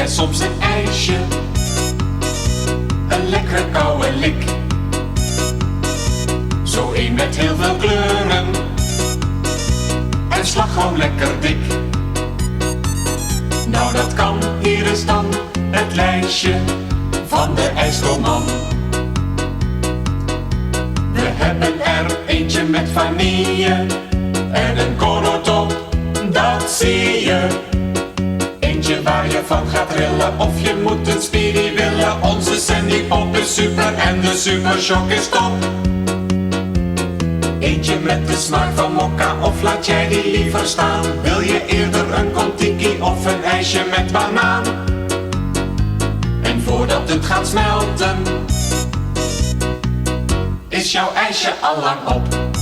en soms een ijsje. Een lekkere koude lik. Zo een met heel veel kleuren. En slagroom lekker dik. Nou dat kan, hier is dan het lijstje van de ijsselman. We hebben er eentje met vanille en een cornetop, dat zie je. Eentje waar je van gaat trillen of je moet een speedy willen. Onze Sandy Pop is super en de Super Shock is top. Eentje met de smaak van mokka of laat jij die liever staan? Wil je eerder een kontiki of een ijsje met banaan? En voordat het gaat smelten, is jouw ijsje al lang op.